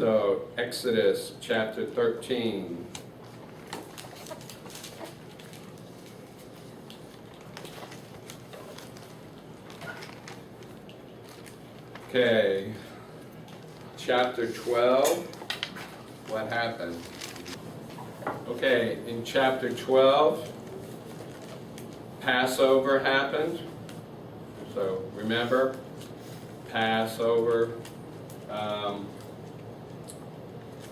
So, Exodus chapter 13. Okay, chapter 12, what happened? Okay, in chapter 12, Passover happened. So remember, Passover.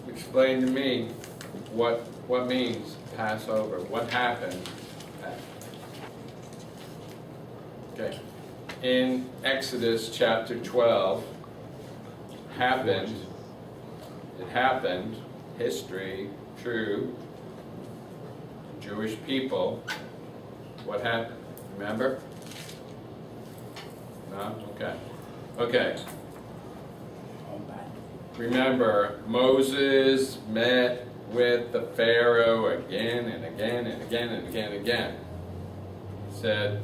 Explain to me what means Passover. What happened? Okay. In Exodus chapter 12, it happened, history, true, Jewish people. What happened? Remember? No? Okay. Okay. Remember, Moses met with the Pharaoh again and again and again and again and again. He said,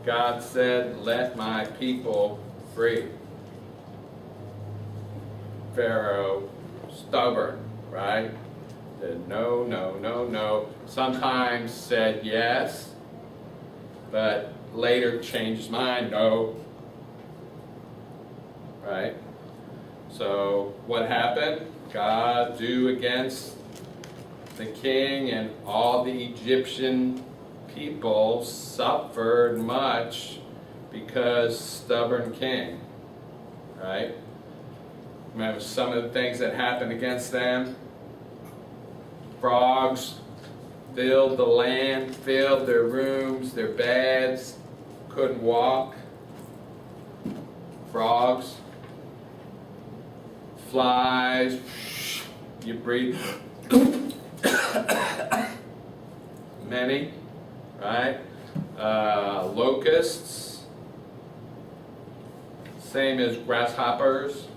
God said, let my people free. Pharaoh, stubborn, right? Said no, no, no, no. Sometimes said yes, but later changed his mind, no. Right? So what happened? God do against the king, and all the Egyptian people suffered much because stubborn king. Right? Remember some of the things that happened against them? Frogs filled the land, filled their rooms, their beds, couldn't walk. Frogs. Flies, you breathe. Many, right? Locusts, same as grasshoppers,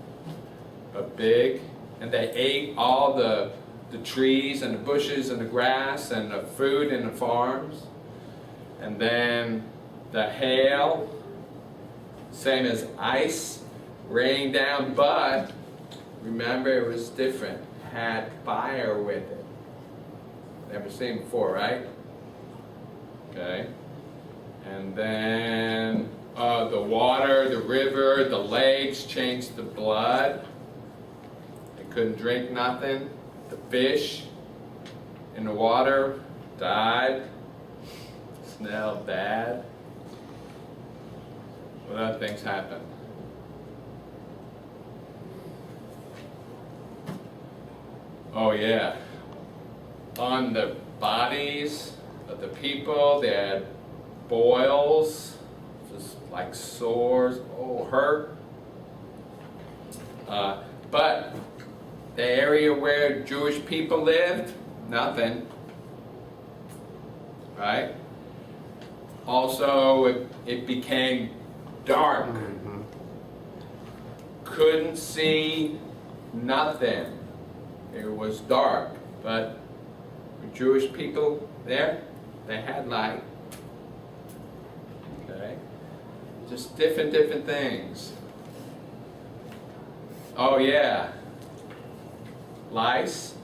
but big. And they ate all the trees and the bushes and the grass and the fruit in the farms. And then the hail, same as ice, rained down, but remember, it was different. Had fire with it. Never seen before, right? Okay. And then the water, the river, the lakes changed to blood. They couldn't drink nothing. The fish in the water died. Smelled bad. What other things happened? Oh yeah, on the bodies of the people, they had boils, just like sores, hurt. But the area where Jewish people lived, nothing. Right? Also, it became dark. Mm-hmm. Couldn't see nothing. It was dark, but the Jewish people there, they had light. Okay? Just different things. Oh yeah. Lice,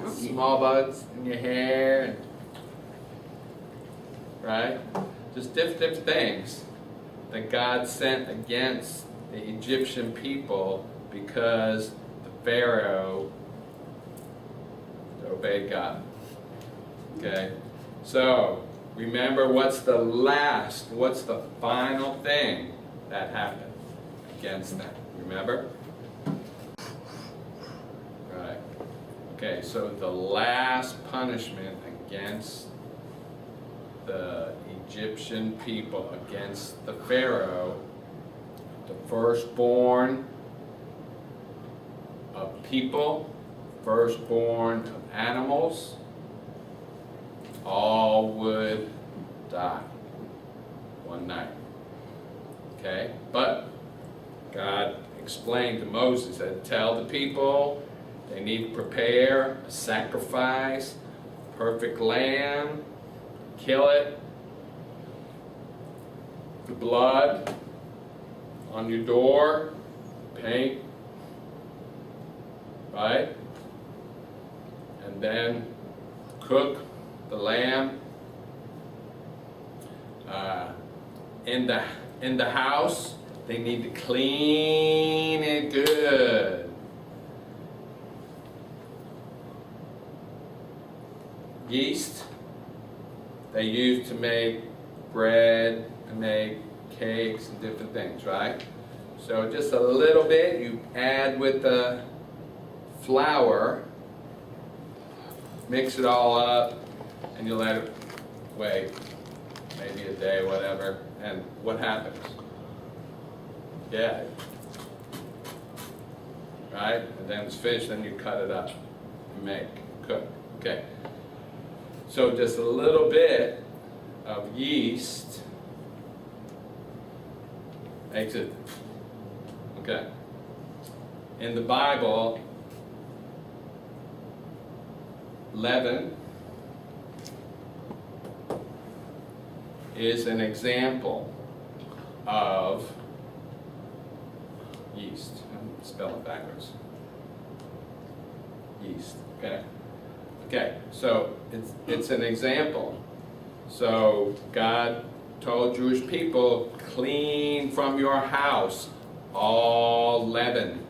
small bugs in your hair, and, right? Just different things that God sent against the Egyptian people because Pharaoh obeyed God. Okay? So, remember what's the final thing that happened against them? Remember? Right. Okay, so the last punishment against the Egyptian people, against the Pharaoh, the firstborn of people, firstborn of animals, all would die one night. Okay? But God explained to Moses that tell the people they need to prepare a sacrifice, perfect lamb, kill it, the blood on your door, paint right? And then cook the lamb in the house. They need to clean it good. Yeast they use to make bread and make cakes and different things, right? So just a little bit you add with the flour, mix it all up, and you let it wait maybe a day, whatever, and what happens? Yeah. Right? And then it's finished, then you cut it up and make, cook. Okay. So just a little bit of yeast makes it, okay. In the Bible, leaven is an example of yeast. I'm spelling it backwards. Yeast, okay? Okay, so it's an example. So God told Jewish people, clean from your house all leaven.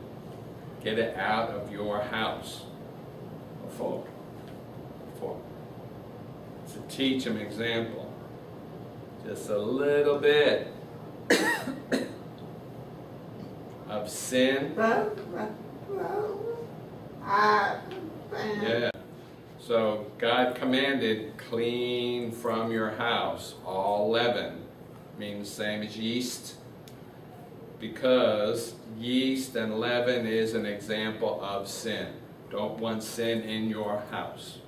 Get it out of your house. Before. To teach an example. Just a little bit of sin. Yeah. So God commanded, clean from your house all leaven. Means same as yeast. Because yeast and leaven is an example of sin. Don't want sin in your house.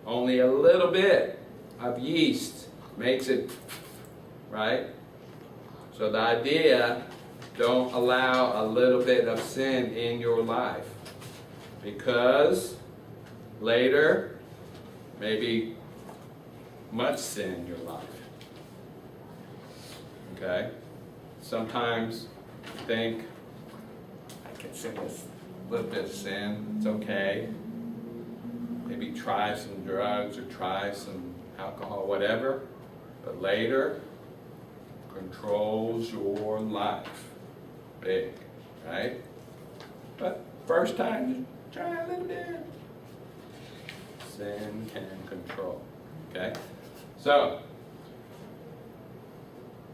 Only a little bit of yeast makes it, right? So the idea, don't allow a little bit of sin in your life. Because later, maybe much sin in your life. Okay? Sometimes you think, I can sin this little bit of sin, it's okay. Maybe try some drugs or try some alcohol, whatever. But later, controls your life. Big, right? But first time, just try a little bit. Sin can control. Okay? So,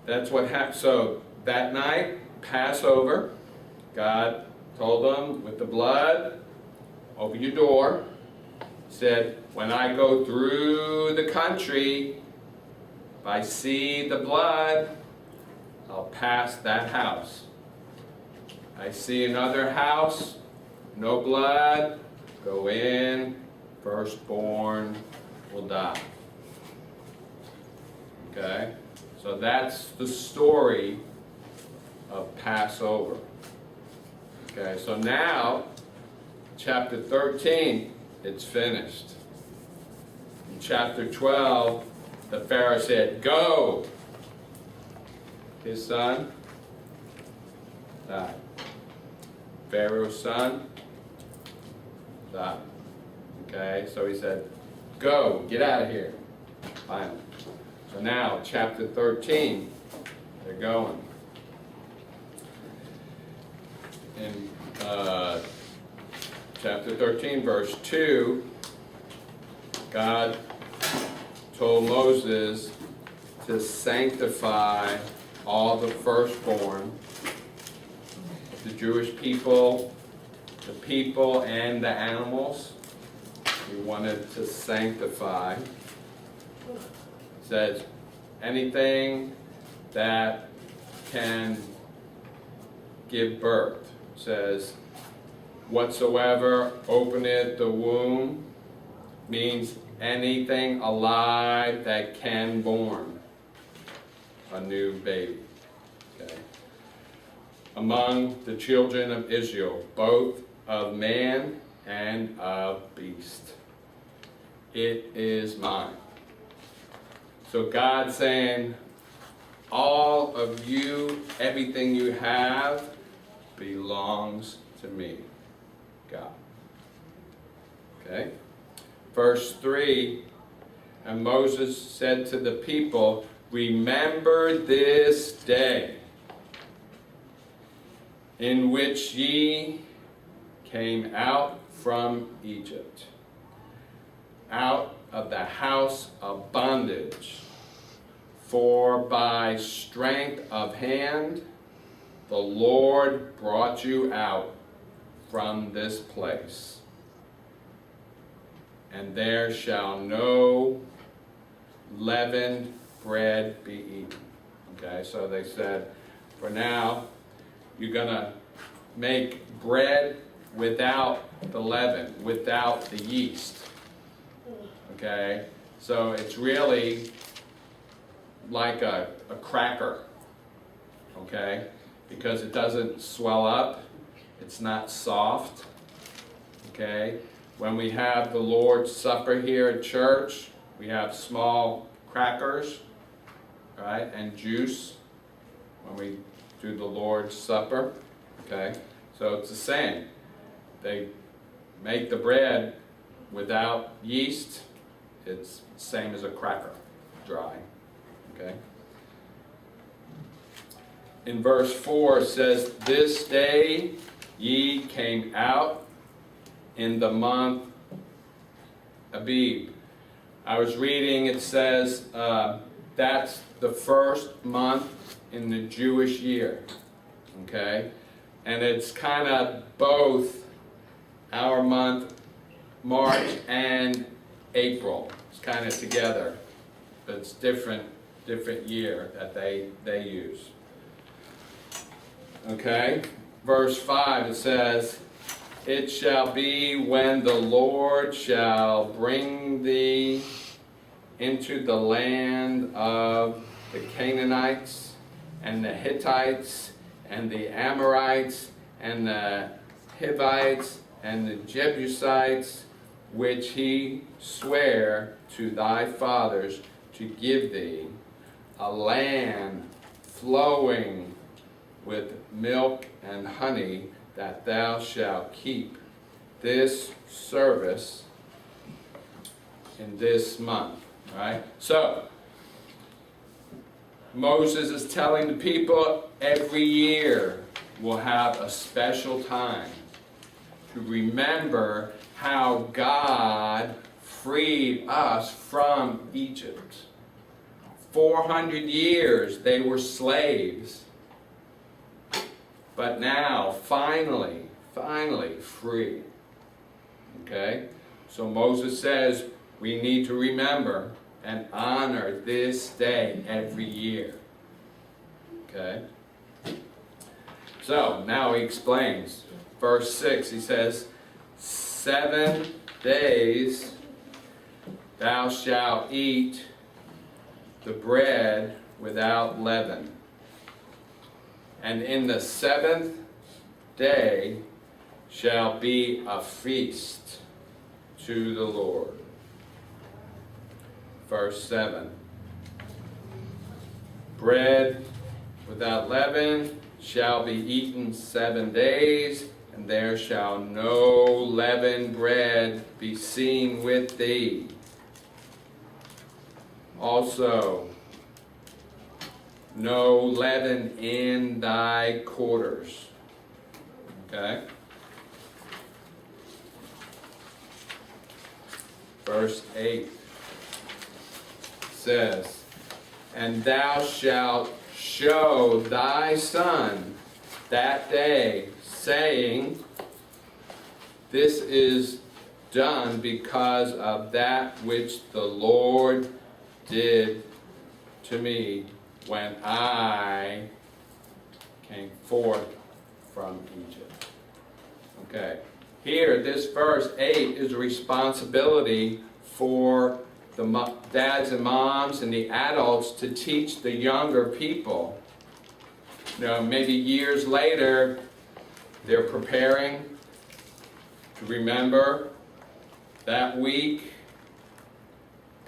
that's what happened. So, that night, Passover, God told them with the blood over your door, said, when I go through the country, if I see the blood, I'll pass that house. I see another house, no blood, go in, firstborn will die. Okay? So that's the story of Passover. Okay, so now, chapter 13, it's finished. In chapter 12, the Pharaoh said, go. His son died. Pharaoh's son died. Okay, so he said, go, get out of here. Finally. So now, chapter 13, they're going. In chapter 13, verse 2, God told Moses to sanctify all the firstborn of the Jewish people, the people and the animals. He wanted to sanctify. It says anything that can give birth. It says whatsoever openeth the womb, means anything alive that can born a new baby. Okay. Among the children of Israel, both of man and of beast. It is mine. So God's saying, all of you, everything you have, belongs to me. God. Okay? Verse 3, and Moses said to the people, remember this day in which ye came out from Egypt, out of the house of bondage. For by strength of hand the Lord brought you out from this place. And there shall no leavened bread be eaten. Okay, so they said, for now, you're going to make bread without the leaven, without the yeast. Okay, so it's really like a cracker. Okay, because it doesn't swell up, it's not soft. Okay, when we have the Lord's Supper here at church, we have small crackers, right, and juice when we do the Lord's Supper. Okay, so it's the same. They make the bread without yeast. It's the same as a cracker, dry. Okay. In verse 4 it says, this day ye came out in the month Abib. I was reading, it says that's the first month in the Jewish year. Okay? And it's kind of both our month, March and April. It's kind of together. But it's different year that they use. Okay? Verse 5 it says, it shall be when the Lord shall bring thee into the land of the Canaanites and the Hittites and the Amorites and the Hivites and the Jebusites, which he sware to thy fathers to give thee, a land flowing with milk and honey, that thou shalt keep this service in this month. Right? So, Moses is telling the people every year we'll have a special time to remember how God freed us from Egypt. 400 years they were slaves. But now, finally free. Okay? So Moses says we need to remember and honor this day every year. Okay? So, now he explains. Verse 6, he says, 7 days thou shalt eat the bread without leaven. And in the 7th day shall be a feast to the Lord. Verse 7. Bread without leaven shall be eaten 7 days, and there shall no leavened bread be seen with thee. Also, no leaven in thy quarters. Okay? Verse 8 says, and thou shalt show thy son that day, saying, this is done because of that which the Lord did to me when I came forth from Egypt. Okay. Here, this verse 8 is a responsibility for the dads and moms and the adults to teach the younger people. You know, maybe years later, they're preparing to remember that week,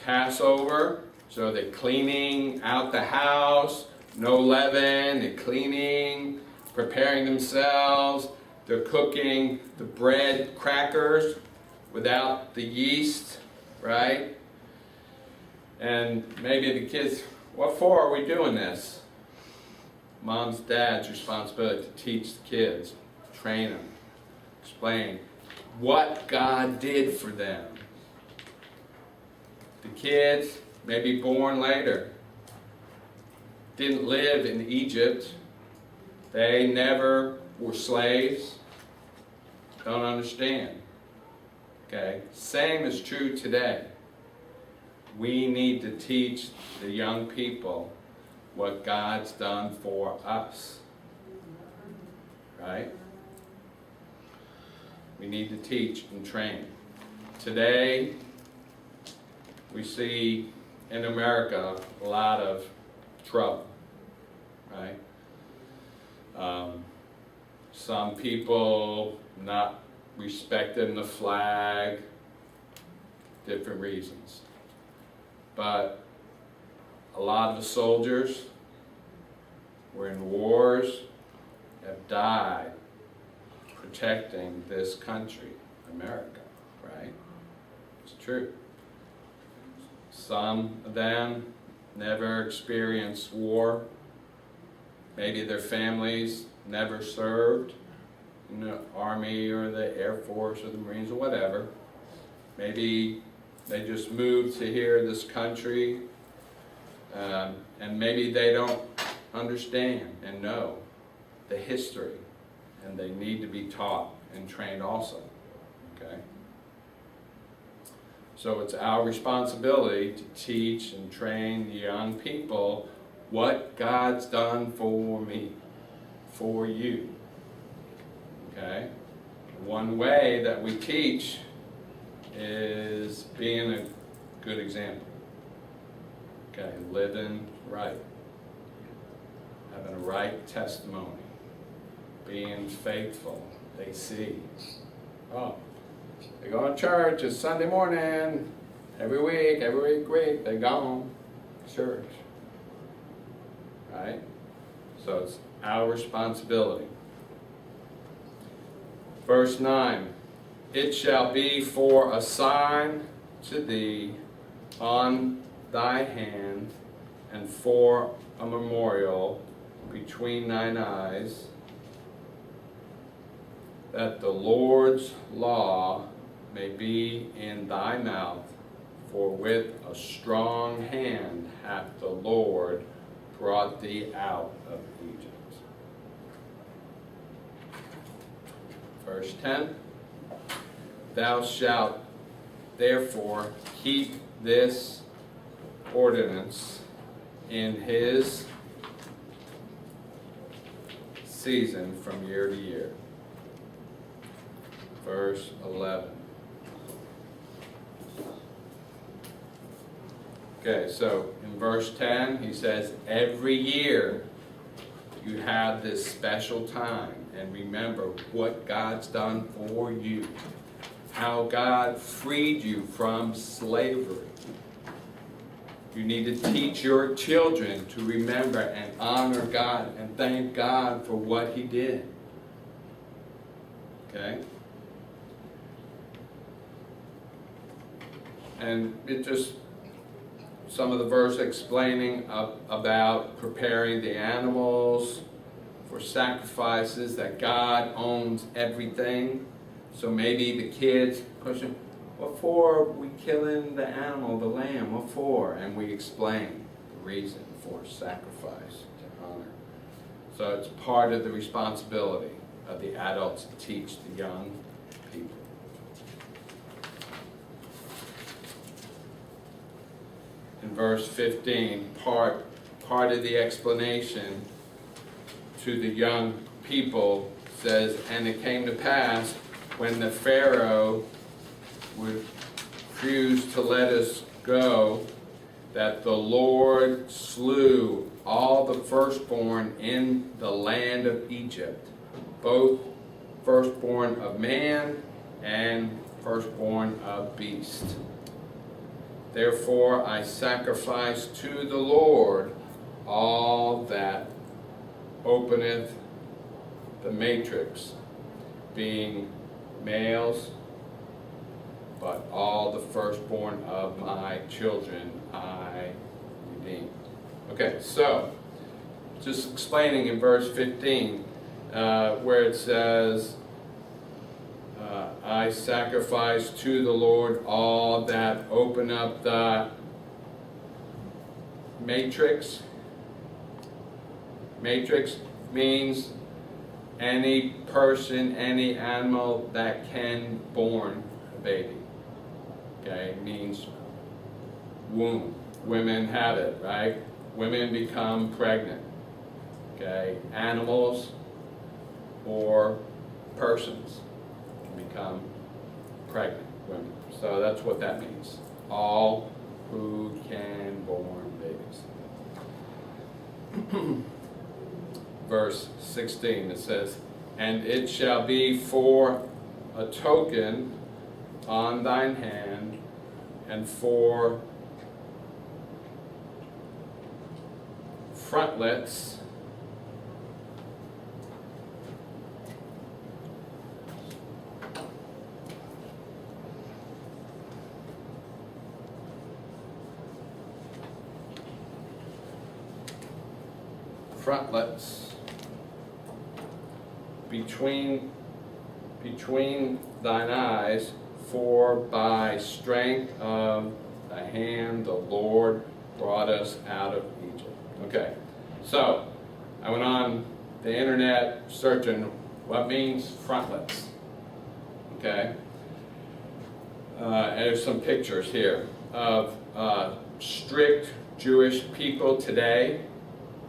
Passover. So they're cleaning out the house, no leaven, they're cleaning, preparing themselves, They're cooking the bread crackers without the yeast, right? And maybe the kids, what for are we doing this? Mom's, dad's responsibility to teach the kids, train them, explain what God did for them. The kids, maybe born later, didn't live in Egypt. They never were slaves. Don't understand. Okay? Same is true today. We need to teach the young people what God's done for us. Right? We need to teach and train. Today, we see in America a lot of trouble. Right? Some people not respecting the flag, different reasons. But a lot of the soldiers were in wars, have died protecting this country, America, right? It's true. Some of them never experienced war. Maybe their families never served in the Army or the Air Force or the Marines or whatever. Maybe they just moved to here, this country, and maybe they don't understand and know the history, and they need to be taught and trained also. Okay? So it's our responsibility to teach and train the young people what God's done for me, for you. Okay? One way that we teach is being a good example. Okay, living right. Having a right testimony. Being faithful. They see. Oh, they go to church, it's Sunday morning, every week, they gone to church. Right? So it's our responsibility. Verse 9, it shall be for a sign to thee on thy hand, and for a memorial between thine eyes, that the Lord's law may be in thy mouth, for with a strong hand hath the Lord brought thee out of Egypt. Verse 10, thou shalt therefore keep this ordinance in his season from year to year. Verse 11. Okay, so in verse 10 he says, every year you have this special time, and remember what God's done for you, how God freed you from slavery. You need to teach your children to remember and honor God and thank God for what He did. Okay? And it just, some of the verse explaining about preparing the animals for sacrifices, that God owns everything. So maybe the kids question, what for are we killing the animal, the lamb? What for? And we explain the reason for sacrifice, to honor. So it's part of the responsibility of the adults to teach the young people. In verse 15, part of the explanation to the young people says, and it came to pass when the Pharaoh would refuse to let us go, that the Lord slew all the firstborn in the land of Egypt, both firstborn of man and firstborn of beast. Therefore I sacrifice to the Lord all that openeth the matrix, being males, but all the firstborn of my children I redeem. Okay, so just explaining in verse 15, where it says, I sacrifice to the Lord all that open up the matrix. Matrix means any person, any animal that can born a baby. Okay, it means womb. Women have it, right? Women become pregnant. Okay, animals or persons can become pregnant women. So that's what that means. All who can born babies. Verse 16, it says, and it shall be for a token on thine hand, and for frontlets between thine eyes, for by strength of the hand the Lord brought us out of Egypt. Okay, so I went on the internet searching what means frontlets. Okay, and there's some pictures here of strict Jewish people today.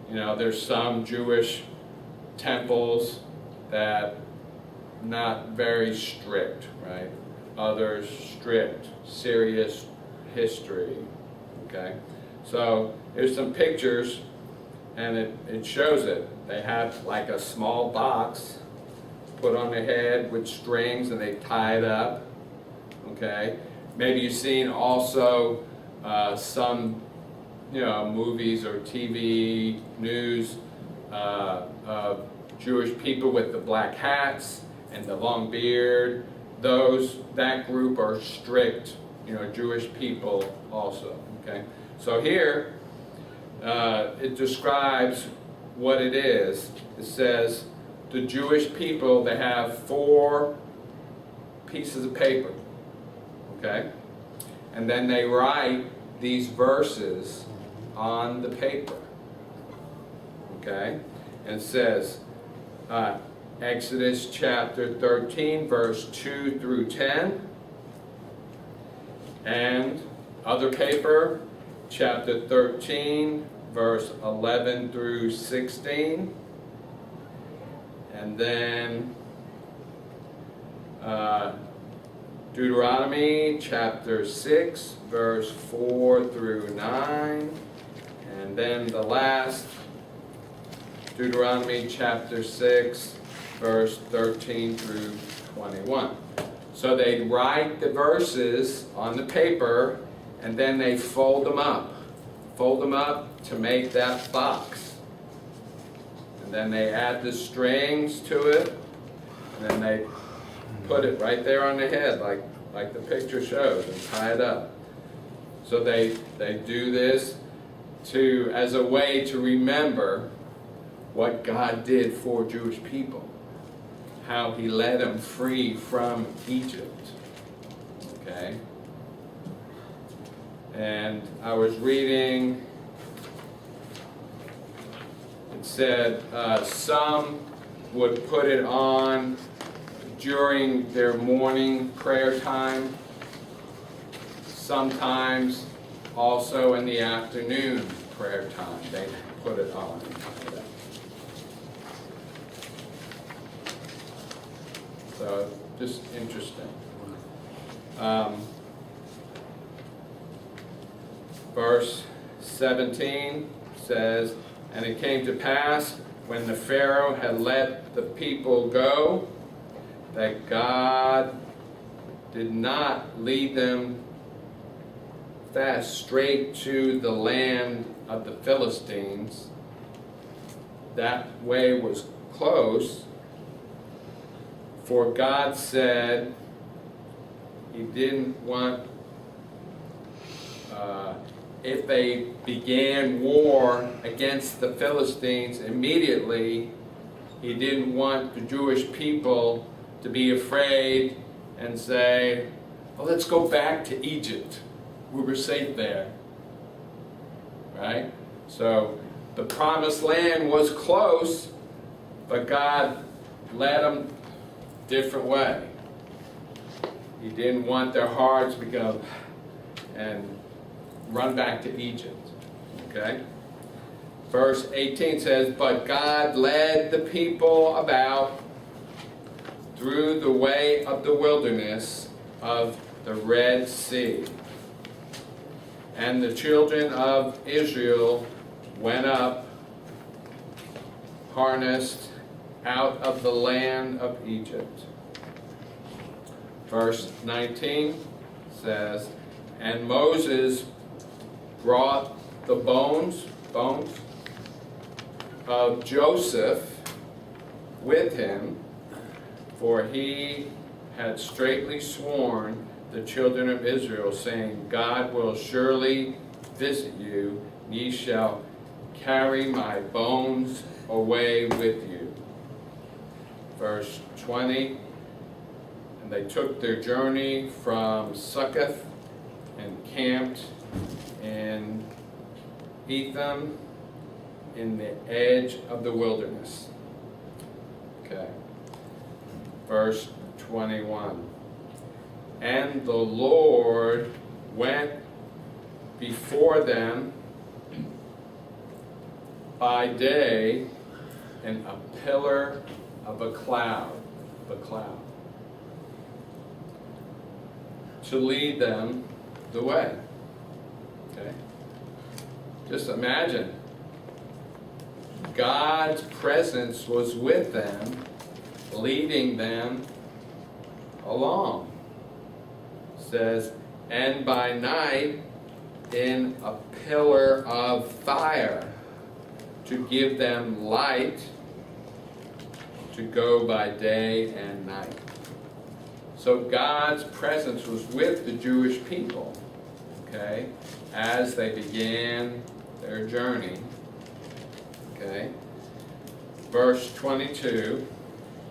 You know, there's some Jewish temples that not very strict, right? Others strict, serious history, okay? So there's some pictures, and it shows it. They have like a small box put on their head with strings, and they tie it up, okay? Maybe you've seen also some, you know, movies or TV news of Jewish people with the black hats and the long beard. That group are strict, you know, Jewish people also. Okay, so here it describes what it is. It says the Jewish people, they have 4 pieces of paper. Okay, and then they write these verses on the paper. Okay, and it says Exodus chapter 13 verse 2 through 10, and other paper chapter 13 verse 11 through 16, and then Deuteronomy chapter 6 verse 4 through 9, and then the last Deuteronomy chapter 6 verse 13 through 21. So they write the verses on the paper, and then they fold them up to make that box. And then they add the strings to it, and then they put it right there on the head like the picture shows, and tie it up. So they do this as a way to remember what God did for Jewish people, how He led them free from Egypt. Okay? And I was reading, it said some would put it on during their morning prayer time, sometimes also in the afternoon prayer time they put it on. So, just interesting. Verse 17 says, and it came to pass, when the Pharaoh had let the people go, that God did not lead them fast straight to the land of the Philistines. That way was close, For God said he didn't want, if they began war against the Philistines immediately, he didn't want the Jewish people to be afraid and say, well, let's go back to Egypt. We were safe there. Right? So the promised land was close, but God led them a different way. He didn't want their hearts to go and run back to Egypt. Okay? Verse 18 says, but God led the people about through the way of the wilderness of the Red Sea. And the children of Israel went up, harnessed out of the land of Egypt. Verse 19 says, and Moses brought the bones of Joseph with him, for he had straitly sworn the children of Israel, saying, God will surely visit you, and ye shall carry my bones away with you. Verse 20, and they took their journey from Succoth and camped in Etham in the edge of the wilderness. Okay. Verse 21. And the Lord went before them by day in a pillar of a cloud, to lead them the way. Okay? Just imagine, God's presence was with them, leading them along. It says, and by night in a pillar of fire to give them light to go by day and night. So God's presence was with the Jewish people, okay, as they began their journey. Okay. Verse 22,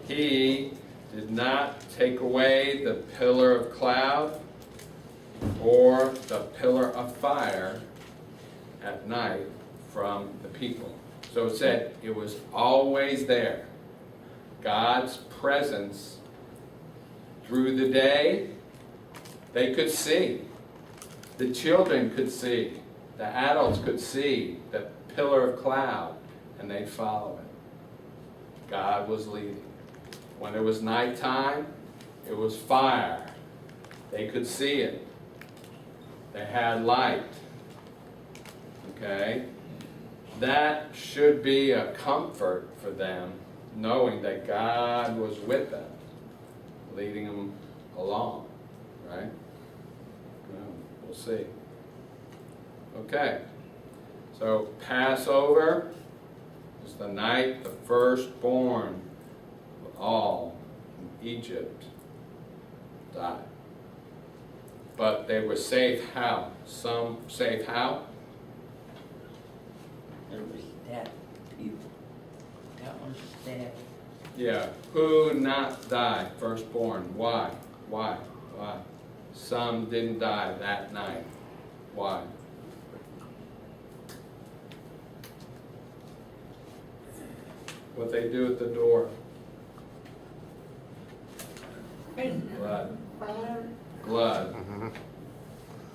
he did not take away the pillar of cloud or the pillar of fire at night from the people. So it said it was always there. God's presence through the day, they could see. The children could see. The adults could see the pillar of cloud, and they'd follow it. God was leading. When it was nighttime, it was fire. They could see it. They had light. Okay? That should be a comfort for them, knowing that God was with them, leading them along. Right? Well, we'll see. Okay. So Passover is the night the firstborn of all in Egypt died. But they were safe how? Some safe how? There was that people. That was that. Yeah. Who not die? Firstborn. Why? Why? Why? Some didn't die that night. Why? What they do at the door? Blood. Blood.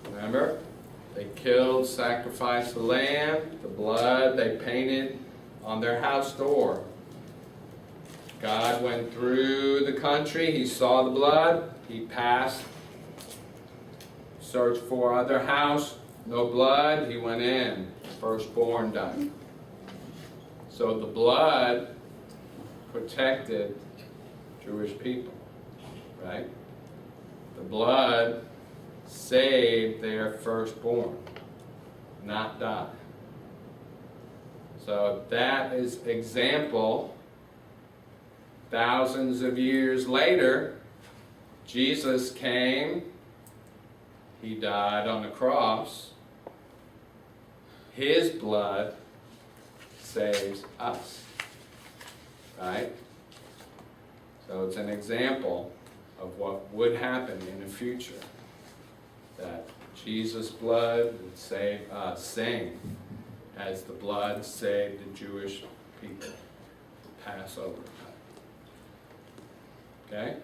Remember? They killed, sacrificed the lamb, the blood they painted on their house door. God went through the country, he saw the blood, he passed, searched for other house, no blood, he went in, firstborn died. So the blood protected Jewish people, right? The blood saved their firstborn, not die. So that is example thousands of years later, Jesus came, he died on the cross, his blood saves us, right? So it's an example of what would happen in the future, that Jesus' blood would save us, same as the blood saved the Jewish people, the Passover. Okay?